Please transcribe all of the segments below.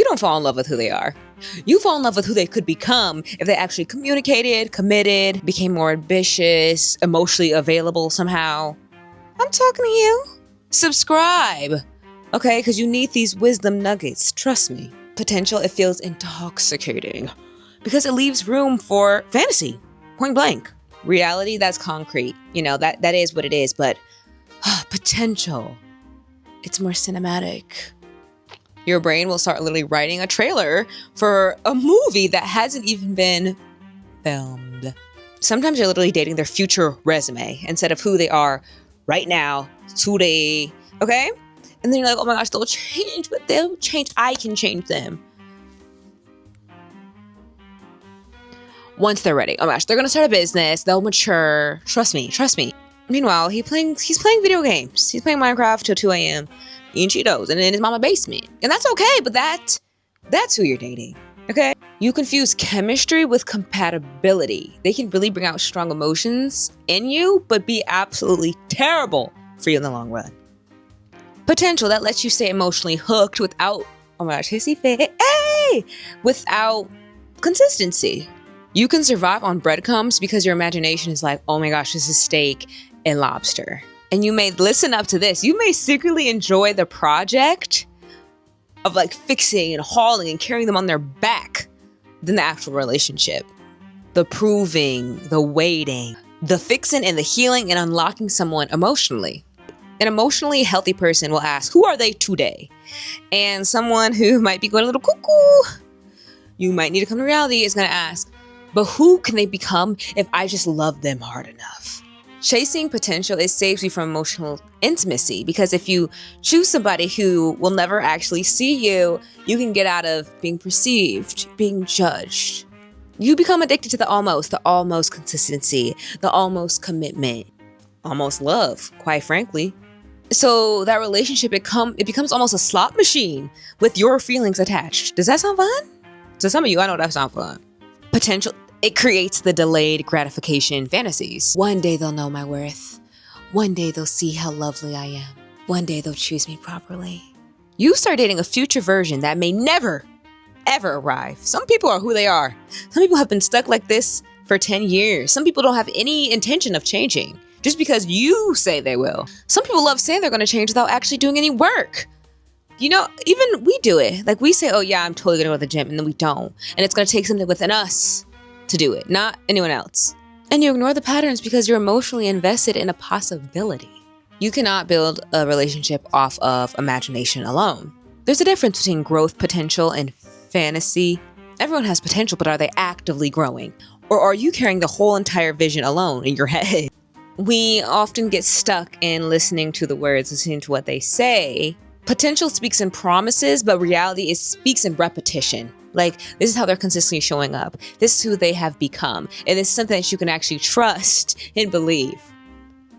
don't fall in love with who they are. You fall in love with who they could become if they actually communicated, committed, became more ambitious, emotionally available somehow. I'm talking to you. Subscribe. Okay, because you need these wisdom nuggets. Trust me. Potential, it feels intoxicating because it leaves room for fantasy. Point blank. Reality, that's concrete. That is what it is. But potential, it's more cinematic. Your brain will start literally writing a trailer for a movie that hasn't even been filmed. Sometimes you're literally dating their future resume instead of who they are right now, today, okay? And then you're like, oh my gosh, they'll change, but they'll change. I can change them. Once they're ready. Oh my gosh, they're gonna start a business, they'll mature. Trust me. Meanwhile, he's playing video games. He's playing Minecraft till 2 a.m. eating Cheetos and in his mama's basement. And that's okay, but that's who you're dating, okay? You confuse chemistry with compatibility. They can really bring out strong emotions in you, but be absolutely terrible for you in the long run. Potential, that lets you stay emotionally hooked without, oh my gosh, hissy fit, hey! Without consistency. You can survive on breadcrumbs because your imagination is like, oh my gosh, this is steak and lobster. And you may listen up to this. You may secretly enjoy the project of like fixing and hauling and carrying them on their back than the actual relationship. The proving, the waiting, the fixing and the healing and unlocking someone emotionally. An emotionally healthy person will ask, who are they today? And someone who might be going a little cuckoo, you might need to come to reality, is going to ask, but who can they become if I just love them hard enough? Chasing potential, it saves you from emotional intimacy, because if you choose somebody who will never actually see you, you can get out of being perceived, being judged. You become addicted to the almost consistency, the almost commitment, almost love, quite frankly. So that relationship, it becomes almost a slot machine with your feelings attached. Does that sound fun? To some of you, I know that sounds fun. Potential, it creates the delayed gratification fantasies. One day they'll know my worth. One day they'll see how lovely I am. One day they'll choose me properly. You start dating a future version that may never, ever arrive. Some people are who they are. Some people have been stuck like this for 10 years. Some people don't have any intention of changing just because you say they will. Some people love saying they're going to change without actually doing any work. Even we do it. Like we say, oh yeah, I'm totally going to go to the gym, and then we don't. And it's going to take something within us to do it, not anyone else. And you ignore the patterns because you're emotionally invested in a possibility. You cannot build a relationship off of imagination alone. There's a difference between growth potential and fantasy. Everyone has potential, but are they actively growing? Or are you carrying the whole entire vision alone in your head? We often get stuck in listening to the words, listening to what they say. Potential speaks in promises, but reality speaks in repetition. Like, this is how they're consistently showing up. This is who they have become. And this is something that you can actually trust and believe.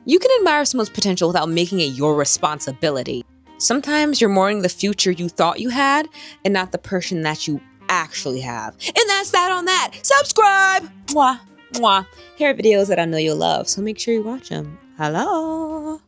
You can admire someone's potential without making it your responsibility. Sometimes you're mourning the future you thought you had and not the person that you actually have. And that's that on that. Subscribe! Mwah, mwah. Here are videos that I know you'll love, so make sure you watch them. Hello!